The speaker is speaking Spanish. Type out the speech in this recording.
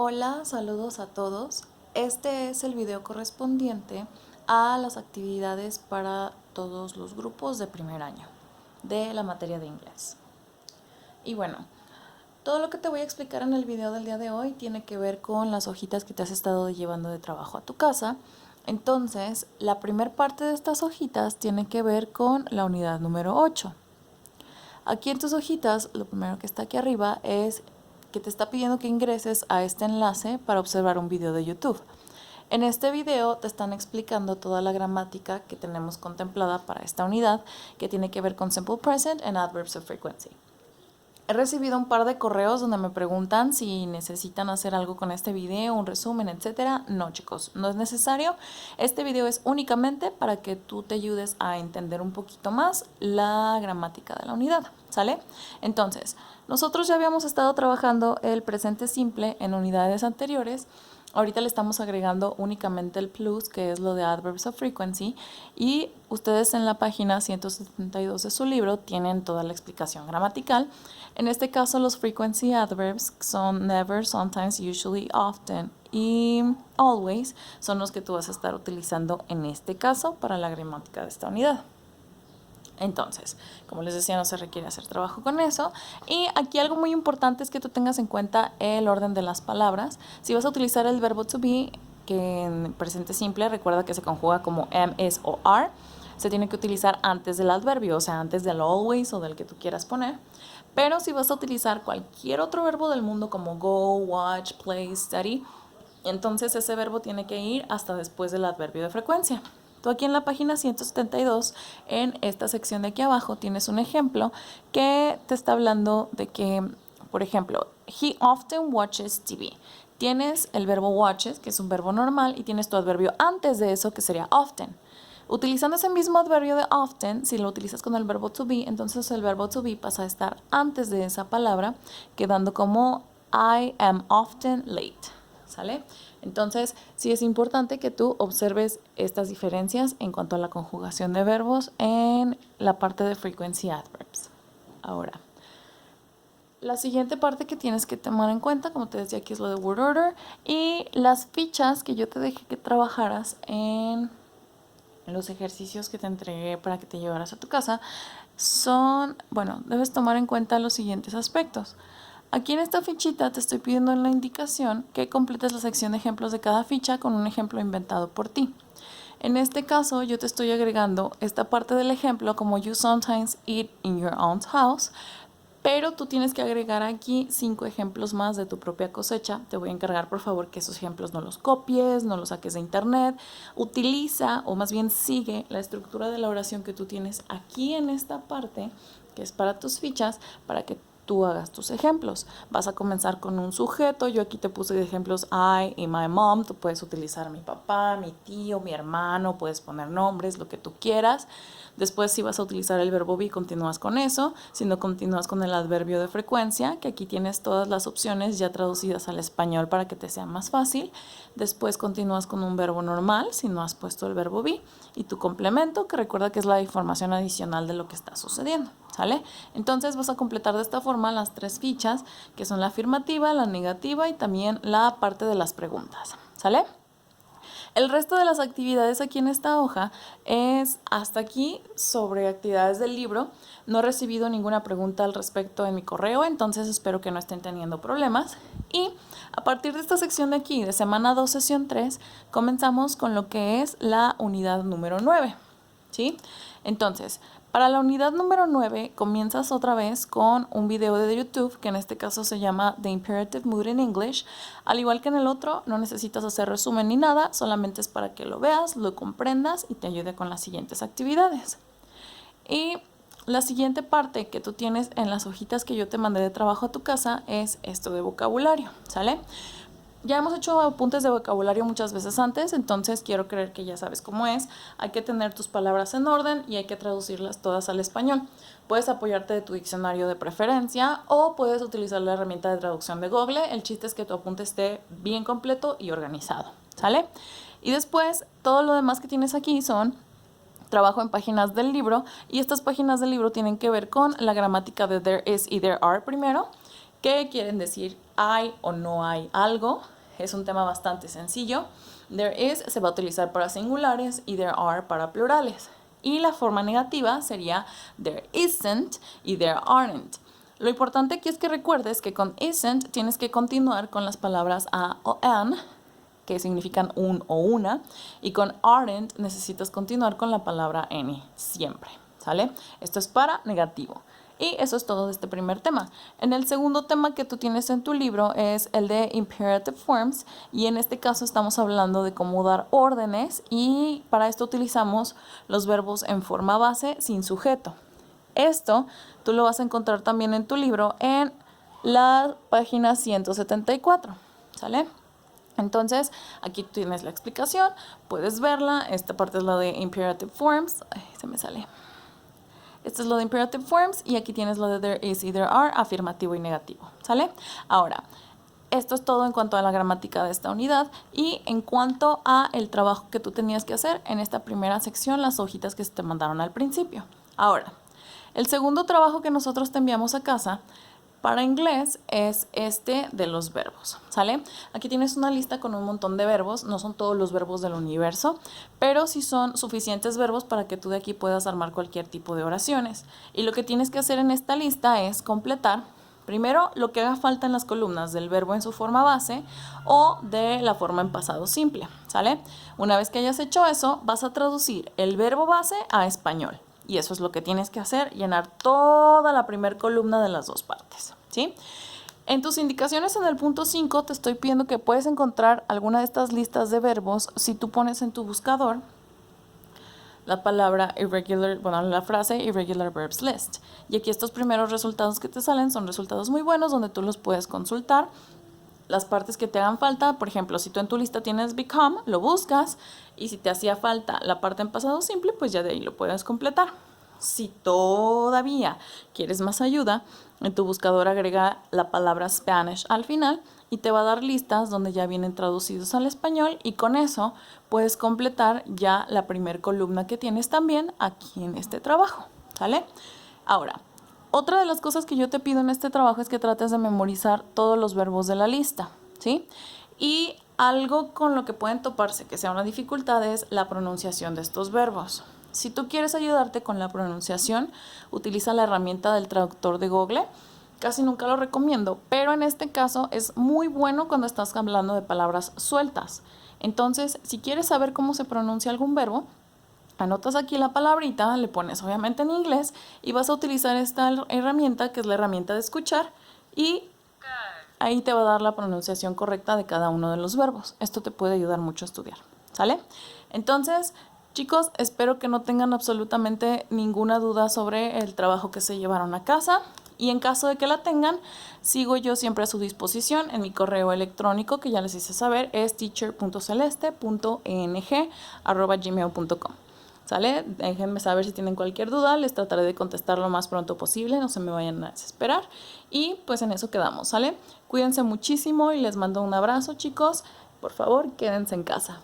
Hola, saludos a todos. Este es el video correspondiente a las actividades para todos los grupos de primer año de la materia de inglés. Y bueno, todo lo que te voy a explicar en el video del día de hoy tiene que ver con las hojitas que te has estado llevando de trabajo a tu casa. Entonces, la primera parte de estas hojitas tiene que ver con la unidad número 8. Aquí en tus hojitas, lo primero que está aquí arriba es que te está pidiendo que ingreses a este enlace para observar un video de YouTube. En este video te están explicando toda la gramática que tenemos contemplada para esta unidad, que tiene que ver con Simple Present and Adverbs of Frequency. He recibido un par de correos donde me preguntan si necesitan hacer algo con este video, un resumen, etc. No, chicos, no es necesario. Este video es únicamente para que tú te ayudes a entender un poquito más la gramática de la unidad, ¿sale? Entonces, nosotros ya habíamos estado trabajando el presente simple en unidades anteriores. Ahorita le estamos agregando únicamente el plus, que es lo de Adverbs of Frequency, y ustedes en la página 172 de su libro tienen toda la explicación gramatical. En este caso, los frequency adverbs son never, sometimes, usually, often y always son los que tú vas a estar utilizando en este caso para la gramática de esta unidad. Entonces, como les decía, no se requiere hacer trabajo con eso. Y aquí algo muy importante es que tú tengas en cuenta el orden de las palabras. Si vas a utilizar el verbo to be, que en presente simple, recuerda que se conjuga como am, is o are, se tiene que utilizar antes del adverbio, o sea, antes del always o del que tú quieras poner. Pero si vas a utilizar cualquier otro verbo del mundo como go, watch, play, study, entonces ese verbo tiene que ir hasta después del adverbio de frecuencia. Tú aquí en la página 172, en esta sección de aquí abajo, tienes un ejemplo que te está hablando de que, por ejemplo, he often watches TV. Tienes el verbo watches, que es un verbo normal, y tienes tu adverbio antes de eso, que sería often. Utilizando ese mismo adverbio de often, si lo utilizas con el verbo to be, entonces el verbo to be pasa a estar antes de esa palabra, quedando como I am often late, ¿sale? Entonces, sí es importante que tú observes estas diferencias en cuanto a la conjugación de verbos en la parte de frequency adverbs. Ahora, la siguiente parte que tienes que tomar en cuenta, como te decía aquí, es lo de word order y las fichas que yo te dejé que trabajaras en los ejercicios que te entregué para que te llevaras a tu casa son, bueno, debes tomar en cuenta los siguientes aspectos. Aquí en esta fichita te estoy pidiendo en la indicación que completes la sección de ejemplos de cada ficha con un ejemplo inventado por ti. En este caso yo te estoy agregando esta parte del ejemplo como you sometimes eat in your aunt's house, pero tú tienes que agregar aquí 5 ejemplos más de tu propia cosecha. Te voy a encargar, por favor, que esos ejemplos no los copies, no los saques de internet. Utiliza, o más bien sigue, la estructura de la oración que tú tienes aquí en esta parte, que es para tus fichas, para que tú hagas tus ejemplos. Vas a comenzar con un sujeto. Yo aquí te puse de ejemplos I y my mom. Tú puedes utilizar mi papá, mi tío, mi hermano. Puedes poner nombres, lo que tú quieras. Después, si vas a utilizar el verbo be, continúas con eso. Si no, continúas con el adverbio de frecuencia, que aquí tienes todas las opciones ya traducidas al español para que te sea más fácil. Después continúas con un verbo normal, si no has puesto el verbo be. Y tu complemento, que recuerda que es la información adicional de lo que está sucediendo, ¿sale? Entonces vas a completar de esta forma las 3 fichas, que son la afirmativa, la negativa y también la parte de las preguntas, ¿sale? El resto de las actividades aquí en esta hoja es hasta aquí sobre actividades del libro. No he recibido ninguna pregunta al respecto en mi correo, entonces espero que no estén teniendo problemas. Y a partir de esta sección de aquí, de semana 2, sesión 3, comenzamos con lo que es la unidad número 9, ¿sí? Entonces, para la unidad número 9 comienzas otra vez con un video de YouTube que en este caso se llama The Imperative Mood in English. Al igual que en el otro, no necesitas hacer resumen ni nada, solamente es para que lo veas, lo comprendas y te ayude con las siguientes actividades. Y la siguiente parte que tú tienes en las hojitas que yo te mandé de trabajo a tu casa es esto de vocabulario, ¿sale? Ya hemos hecho apuntes de vocabulario muchas veces antes, entonces quiero creer que ya sabes cómo es. Hay que tener tus palabras en orden y hay que traducirlas todas al español. Puedes apoyarte de tu diccionario de preferencia o puedes utilizar la herramienta de traducción de Google. El chiste es que tu apunte esté bien completo y organizado, ¿sale? Y después, todo lo demás que tienes aquí son trabajo en páginas del libro y estas páginas del libro tienen que ver con la gramática de there is y there are primero. ¿Qué quieren decir hay o no hay algo. Es un tema bastante sencillo. There is se va a utilizar para singulares y there are para plurales. Y la forma negativa sería there isn't y there aren't. Lo importante aquí es que recuerdes que con isn't tienes que continuar con las palabras a o an, que significan un o una, y con aren't necesitas continuar con la palabra any, siempre, ¿sale? Esto es para negativo. Y eso es todo de este primer tema. En el segundo tema que tú tienes en tu libro es el de imperative forms, y en este caso estamos hablando de cómo dar órdenes, y para esto utilizamos los verbos en forma base sin sujeto. Esto tú lo vas a encontrar también en tu libro en la página 174, ¿sale? Entonces, aquí tienes la explicación, puedes verla. Esta parte es la de imperative forms. Ay, se me sale. Esta es lo de imperative forms y aquí tienes lo de there is y there are, afirmativo y negativo, ¿sale? Ahora, esto es todo en cuanto a la gramática de esta unidad y en cuanto a el trabajo que tú tenías que hacer en esta primera sección, las hojitas que se te mandaron al principio. Ahora, el segundo trabajo que nosotros te enviamos a casa para inglés es este de los verbos, ¿sale? Aquí tienes una lista con un montón de verbos, no son todos los verbos del universo, pero sí son suficientes verbos para que tú de aquí puedas armar cualquier tipo de oraciones. Y lo que tienes que hacer en esta lista es completar primero lo que haga falta en las columnas del verbo en su forma base o de la forma en pasado simple, ¿sale? Una vez que hayas hecho eso, vas a traducir el verbo base a español. Y eso es lo que tienes que hacer, llenar toda la primera columna de las dos partes, ¿sí? En tus indicaciones en el punto 5 te estoy pidiendo que puedes encontrar alguna de estas listas de verbos si tú pones en tu buscador la palabra irregular, bueno, la frase irregular verbs list. Y aquí estos primeros resultados que te salen son resultados muy buenos donde tú los puedes consultar. Las partes que te hagan falta, por ejemplo, si tú en tu lista tienes become, lo buscas, y si te hacía falta la parte en pasado simple, pues ya de ahí lo puedes completar. Si todavía quieres más ayuda, en tu buscador agrega la palabra Spanish al final y te va a dar listas donde ya vienen traducidos al español y con eso puedes completar ya la primer columna que tienes también aquí en este trabajo, ¿sale? Ahora, otra de las cosas que yo te pido en este trabajo es que trates de memorizar todos los verbos de la lista, ¿sí? Y algo con lo que pueden toparse que sea una dificultad es la pronunciación de estos verbos. Si tú quieres ayudarte con la pronunciación, utiliza la herramienta del traductor de Google. Casi nunca lo recomiendo, pero en este caso es muy bueno cuando estás hablando de palabras sueltas. Entonces, si quieres saber cómo se pronuncia algún verbo, anotas aquí la palabrita, le pones obviamente en inglés y vas a utilizar esta herramienta que es la herramienta de escuchar y ahí te va a dar la pronunciación correcta de cada uno de los verbos. Esto te puede ayudar mucho a estudiar, ¿sale? Entonces, chicos, espero que no tengan absolutamente ninguna duda sobre el trabajo que se llevaron a casa. Y en caso de que la tengan, sigo yo siempre a su disposición en mi correo electrónico que ya les hice saber, es teacher.celeste.eng@gmail.com. ¿Sale? Déjenme saber si tienen cualquier duda, les trataré de contestar lo más pronto posible, no se me vayan a desesperar. Y pues en eso quedamos, ¿sale? Cuídense muchísimo y les mando un abrazo, chicos. Por favor, quédense en casa.